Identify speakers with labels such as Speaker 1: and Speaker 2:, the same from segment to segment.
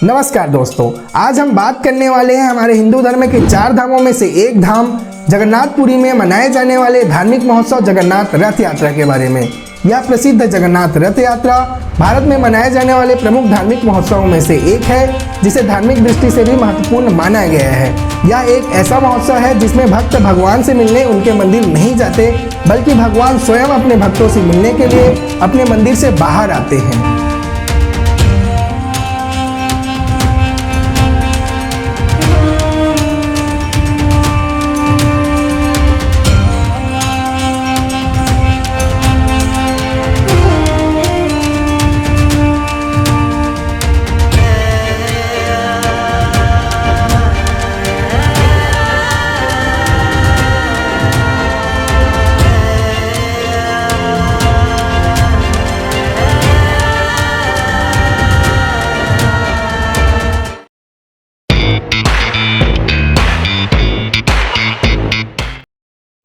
Speaker 1: नमस्कार दोस्तों, आज हम बात करने वाले हैं हमारे हिंदू धर्म के 4 धामों में से एक धाम जगन्नाथपुरी में मनाए जाने वाले धार्मिक महोत्सव जगन्नाथ रथ यात्रा के बारे में। यह प्रसिद्ध जगन्नाथ रथ यात्रा भारत में मनाए जाने वाले प्रमुख धार्मिक महोत्सवों में से एक है, जिसे धार्मिक दृष्टि से भी महत्वपूर्ण माना गया है। यह एक ऐसा महोत्सव है जिसमें भक्त भगवान से मिलने उनके मंदिर नहीं जाते, बल्कि भगवान स्वयं अपने भक्तों से मिलने के लिए अपने मंदिर से बाहर आते हैं।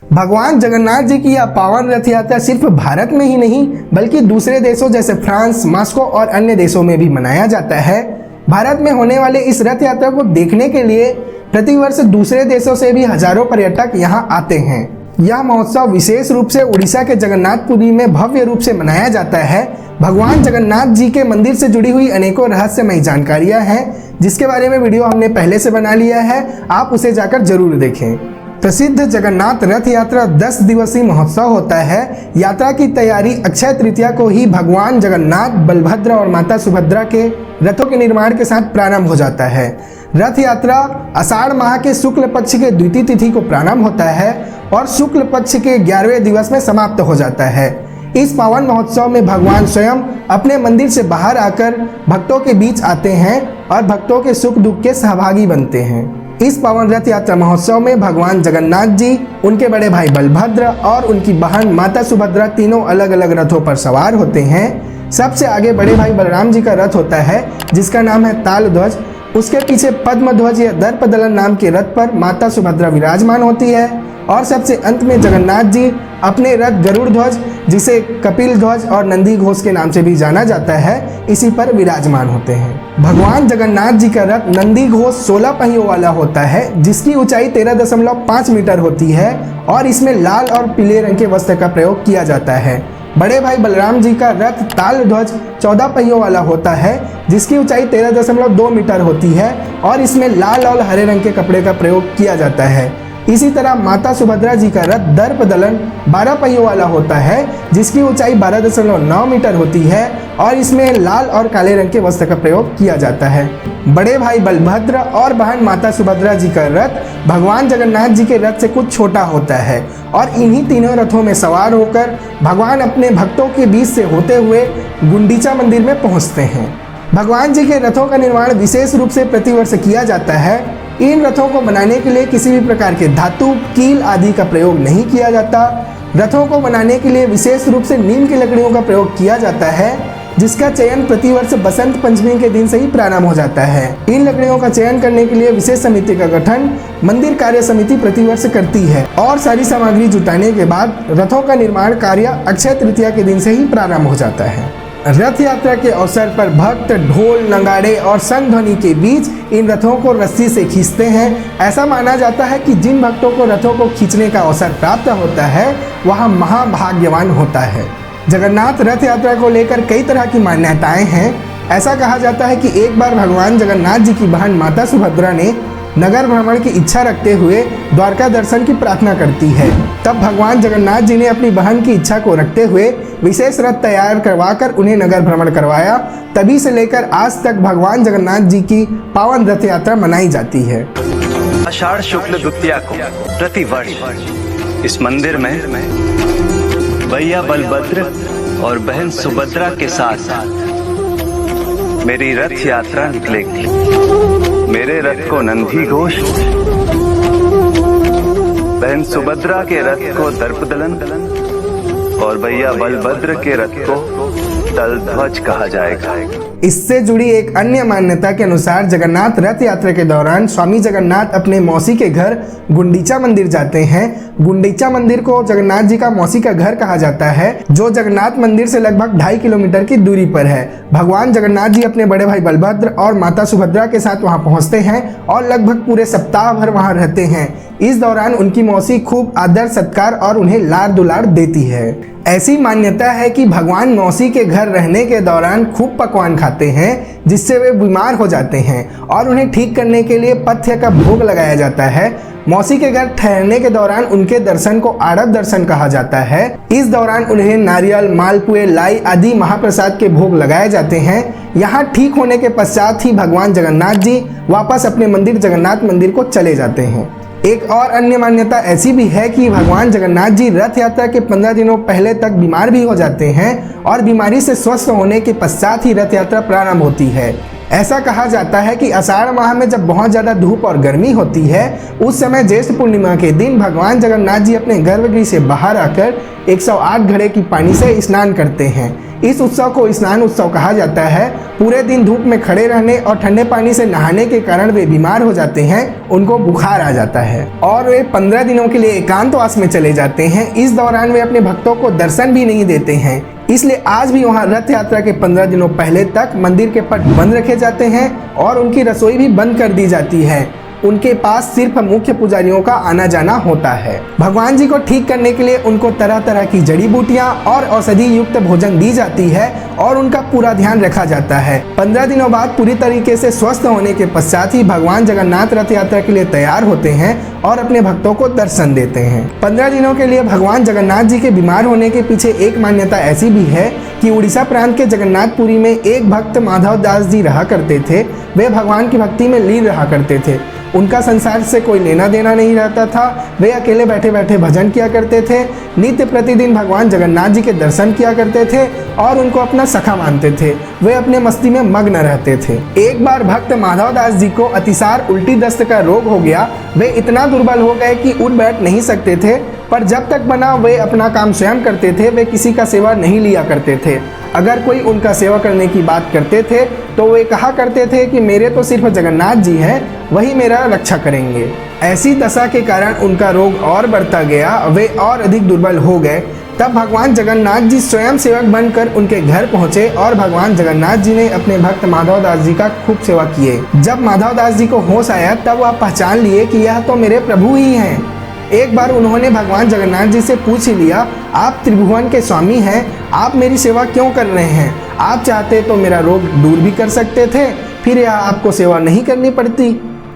Speaker 1: भगवान जगन्नाथ जी की यह पावन रथ यात्रा सिर्फ भारत में ही नहीं बल्कि दूसरे देशों जैसे फ्रांस, मॉस्को और अन्य देशों में भी मनाया जाता है। भारत में होने वाले इस रथ यात्रा को देखने के लिए प्रतिवर्ष दूसरे देशों से भी हजारों पर्यटक यहाँ आते हैं। यह महोत्सव विशेष रूप से उड़ीसा के जगन्नाथपुरी में भव्य रूप से मनाया जाता है। भगवान जगन्नाथ जी के मंदिर से जुड़ी हुई अनेकों रहस्यमयी जानकारियाँ हैं, जिसके बारे में वीडियो हमने पहले से बना लिया है, आप उसे जाकर जरूर देखें। प्रसिद्ध जगन्नाथ रथ यात्रा 10 दिवसीय महोत्सव होता है। यात्रा की तैयारी अक्षय तृतीया को ही भगवान जगन्नाथ, बलभद्र और माता सुभद्रा के रथों के निर्माण के साथ प्रारंभ हो जाता है। रथ यात्रा आषाढ़ माह के शुक्ल पक्ष के द्वितीय तिथि को प्रारंभ होता है और शुक्ल पक्ष के 11वें दिवस में समाप्त हो जाता है। इस पावन महोत्सव में भगवान स्वयं अपने मंदिर से बाहर आकर भक्तों के बीच आते हैं और भक्तों के सुख दुख के सहभागी बनते हैं। इस पावन रथ यात्रा महोत्सव में भगवान जगन्नाथ जी, उनके बड़े भाई बलभद्र और उनकी बहन माता सुभद्रा तीनों अलग अलग रथों पर सवार होते हैं। सबसे आगे बड़े भाई बलराम जी का रथ होता है, जिसका नाम है ताल ध्वज। उसके पीछे पद्म ध्वज या दर्पदलन नाम के रथ पर माता सुभद्रा विराजमान होती है और सबसे अंत में जगन्नाथ जी अपने रथ गरुड़ ध्वज, जिसे कपिल ध्वज और नंदी घोष के नाम से भी जाना जाता है, इसी पर विराजमान होते हैं। भगवान जगन्नाथ जी का रथ नंदी घोष 16 पहियों वाला होता है, जिसकी ऊंचाई 13.5 मीटर होती है और इसमें लाल और पीले रंग के वस्त्र का प्रयोग किया जाता है। बड़े भाई बलराम जी का रथ ताल ध्वज 14 पहियों वाला होता है, जिसकी ऊंचाई 13.2 मीटर होती है और इसमें लाल और हरे रंग के कपड़े का प्रयोग किया जाता है। इसी तरह माता सुभद्रा जी का रथ दर्पदलन 12 पहियों वाला होता है, जिसकी ऊंचाई 12.9 मीटर होती है और इसमें लाल और काले रंग के वस्त्र का प्रयोग किया जाता है। बड़े भाई बलभद्र और बहन माता सुभद्रा जी का रथ भगवान जगन्नाथ जी के रथ से कुछ छोटा होता है और इन्हीं तीनों रथों में सवार होकर भगवान अपने भक्तों के बीच से होते हुए गुंडीचा मंदिर में पहुंचते हैं। भगवान जी के रथों का निर्माण विशेष रूप से प्रतिवर्ष किया जाता है। इन रथों को बनाने के लिए किसी भी प्रकार के धातु, कील आदि का प्रयोग नहीं किया जाता। रथों को बनाने के लिए विशेष रूप से नीम की लकड़ियों का प्रयोग किया जाता है, जिसका चयन प्रतिवर्ष बसंत पंचमी के दिन से ही प्रारंभ हो जाता है। इन लकड़ियों का चयन करने के लिए विशेष समिति का गठन मंदिर कार्य समिति प्रतिवर्ष करती है और सारी सामग्री जुटाने के बाद रथों का निर्माण कार्य अक्षय तृतीया के दिन से ही प्रारंभ हो जाता है। रथ यात्रा के अवसर पर भक्त ढोल, नगाड़े और शंख ध्वनि के बीच इन रथों को रस्सी से खींचते हैं। ऐसा माना जाता है कि जिन भक्तों को रथों को खींचने का अवसर प्राप्त होता है, वह महाभाग्यवान होता है। जगन्नाथ रथ यात्रा को लेकर कई तरह की मान्यताएं हैं। ऐसा कहा जाता है कि एक बार भगवान जगन्नाथ जी की बहन माता सुभद्रा ने नगर भ्रमण की इच्छा रखते हुए द्वारका दर्शन की प्रार्थना करती है। तब भगवान जगन्नाथ जी ने अपनी बहन की इच्छा को रखते हुए विशेष रथ तैयार करवाकर उन्हें नगर भ्रमण करवाया। तभी से लेकर आज तक भगवान जगन्नाथ जी की पावन रथ यात्रा मनाई जाती है।
Speaker 2: आषाढ़ शुक्ल द्वितीया को प्रतिवर्ष इस मंदिर में भैया बलभद्र और बहन सुभद्रा के साथ मेरी रथ यात्रा निकलेगी। मेरे रथ को नंदी घोष, बहन सुभद्रा के रथ को दर्पदलन और भैया बलभद्र के रथ को तल ध्वज कहा जाएगा।
Speaker 1: इससे जुड़ी एक अन्य मान्यता के अनुसार जगन्नाथ रथ यात्रा के दौरान स्वामी जगन्नाथ अपने मौसी के घर गुंडीचा मंदिर जाते हैं। गुंडीचा मंदिर को जगन्नाथ जी का मौसी का घर कहा जाता है, जो जगन्नाथ मंदिर से लगभग 2.5 किलोमीटर की दूरी पर है। भगवान जगन्नाथ जी अपने बड़े भाई बलभद्र और माता सुभद्रा के साथ वहां पहुंचते हैं और लगभग पूरे सप्ताह भर वहां रहते हैं। इस दौरान उनकी मौसी खूब आदर सत्कार और उन्हें लाड दुलार देती है। ऐसी मान्यता है कि भगवान मौसी के घर रहने के दौरान खूब पकवान खाते हैं, जिससे वे बीमार हो जाते हैं और उन्हें ठीक करने के लिए पथ्य का भोग लगाया जाता है। मौसी के घर ठहरने के दौरान उनके दर्शन को आड़प दर्शन कहा जाता है। इस दौरान उन्हें नारियल, मालपुए, लाई आदि महाप्रसाद के भोग लगाए जाते हैं। यहाँ ठीक होने के पश्चात ही भगवान जगन्नाथ जी वापस अपने मंदिर जगन्नाथ मंदिर को चले जाते हैं। एक और अन्य मान्यता ऐसी भी है कि भगवान जगन्नाथ जी रथ यात्रा के 15 दिनों पहले तक बीमार भी हो जाते हैं और बीमारी से स्वस्थ होने के पश्चात ही रथ यात्रा प्रारंभ होती है। ऐसा कहा जाता है कि आषाढ़ माह में जब बहुत ज़्यादा धूप और गर्मी होती है, उस समय ज्येष्ठ पूर्णिमा के दिन भगवान जगन्नाथ जी अपने गर्भगृह से बाहर आकर 108 घड़े की पानी से स्नान करते हैं। इस उत्सव को स्नान उत्सव कहा जाता है। पूरे दिन धूप में खड़े रहने और ठंडे पानी से नहाने के कारण वे बीमार हो जाते हैं, उनको बुखार आ जाता है और वे 15 दिनों के लिए एकांतवास में चले जाते हैं। इस दौरान वे अपने भक्तों को दर्शन भी नहीं देते हैं। इसलिए आज भी वहाँ रथ यात्रा के 15 दिनों पहले तक मंदिर के पट बंद रखे जाते हैं और उनकी रसोई भी बंद कर दी जाती है। उनके पास सिर्फ मुख्य पुजारियों का आना जाना होता है। भगवान जी को ठीक करने के लिए उनको तरह तरह की जड़ी बूटियां और औषधि युक्त भोजन दी जाती है और उनका पूरा ध्यान रखा जाता है। 15 दिनों बाद पूरी तरीके से स्वस्थ होने के पश्चात ही भगवान जगन्नाथ रथ यात्रा के लिए तैयार होते हैं और अपने भक्तों को दर्शन देते हैं। 15 दिनों के लिए भगवान जगन्नाथ जी के बीमार होने के पीछे एक मान्यता ऐसी भी है कि उड़ीसा प्रांत के जगन्नाथपुरी में एक भक्त माधव दास जी रहा करते थे। वे भगवान की भक्ति में लीन रहा करते थे। उनका संसार से कोई लेना देना नहीं रहता था। वे अकेले बैठे बैठे भजन किया करते थे। नित्य प्रतिदिन भगवान जगन्नाथ जी के दर्शन किया करते थे और उनको अपना सखा मानते थे। वे अपने मस्ती में मग्न रहते थे। एक बार भक्त माधव दास जी को अतिसार उल्टी दस्त का रोग हो गया। वे इतना दुर्बल हो गए कि उठ बैठ नहीं सकते थे, पर जब तक बना वे अपना काम स्वयं करते थे। वे किसी का सेवा नहीं लिया करते थे। अगर कोई उनका सेवा करने की बात करते थे तो वे कहा करते थे कि मेरे तो सिर्फ जगन्नाथ जी हैं, वही मेरा रक्षा करेंगे। ऐसी दशा के कारण उनका रोग और बढ़ता गया, वे और अधिक दुर्बल हो गए। तब भगवान जगन्नाथ जी स्वयं सेवक बनकर उनके घर पहुंचे और भगवान जगन्नाथ जी ने अपने भक्त माधव दास जी का खूब सेवा किए। जब माधव दास जी को होश आया तब वह पहचान लिए कि यह तो मेरे प्रभु ही हैं। एक बार उन्होंने भगवान जगन्नाथ जी से पूछ ही लिया, आप त्रिभुवन के स्वामी हैं, आप मेरी सेवा क्यों कर रहे हैं? आप चाहते तो मेरा रोग दूर भी कर सकते थे, फिर यह आपको सेवा नहीं करनी पड़ती।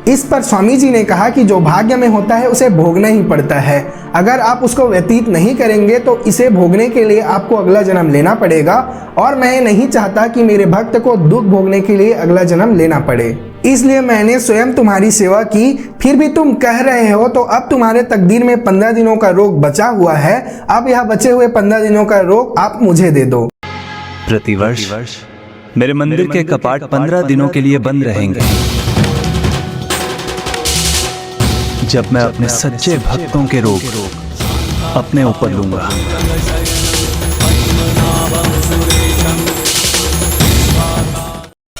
Speaker 1: इस पर स्वामी जी ने कहा कि जो भाग्य में होता है उसे भोगना ही पड़ता है। अगर आप उसको व्यतीत नहीं करेंगे तो इसे भोगने के लिए आपको अगला जन्म लेना पड़ेगा और मैं नहीं चाहता कि मेरे भक्त को दुख भोगने के लिए अगला जन्म लेना पड़े। इसलिए मैंने स्वयं तुम्हारी सेवा की। फिर भी तुम कह रहे हो तो अब तुम्हारे तकदीर में 15 दिनों का रोग बचा हुआ है। अब यह बचे हुए 15 दिनों का रोग आप मुझे दे दो।
Speaker 2: प्रतिवर्ष मेरे मंदिर के कपाट 15 दिनों के लिए बंद रहेंगे, जब मैं अपने सच्चे भक्तों के रोग अपने ऊपर लूंगा।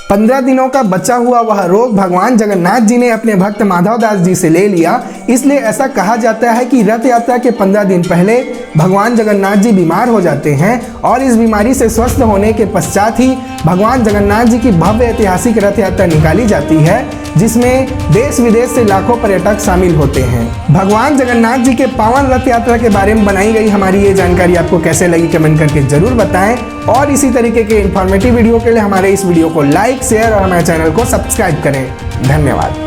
Speaker 1: 15 दिनों का बचा हुआ वह रोग भगवान जगन्नाथ जी ने अपने भक्त माधव दास जी से ले लिया। इसलिए ऐसा कहा जाता है कि रथ यात्रा के 15 दिन पहले भगवान जगन्नाथ जी बीमार हो जाते हैं और इस बीमारी से स्वस्थ होने के पश्चात ही भगवान जगन्नाथ जी की भव्य ऐतिहासिक रथ यात्रा निकाली जाती है, जिसमें देश विदेश से लाखों पर्यटक शामिल होते हैं। भगवान जगन्नाथ जी के पावन रथ यात्रा के बारे में बनाई गई हमारी ये जानकारी आपको कैसे लगी कमेंट करके जरूर बताएं और इसी तरीके के इन्फॉर्मेटिव वीडियो के लिए हमारे इस वीडियो को लाइक, शेयर और हमारे चैनल को सब्सक्राइब करें। धन्यवाद।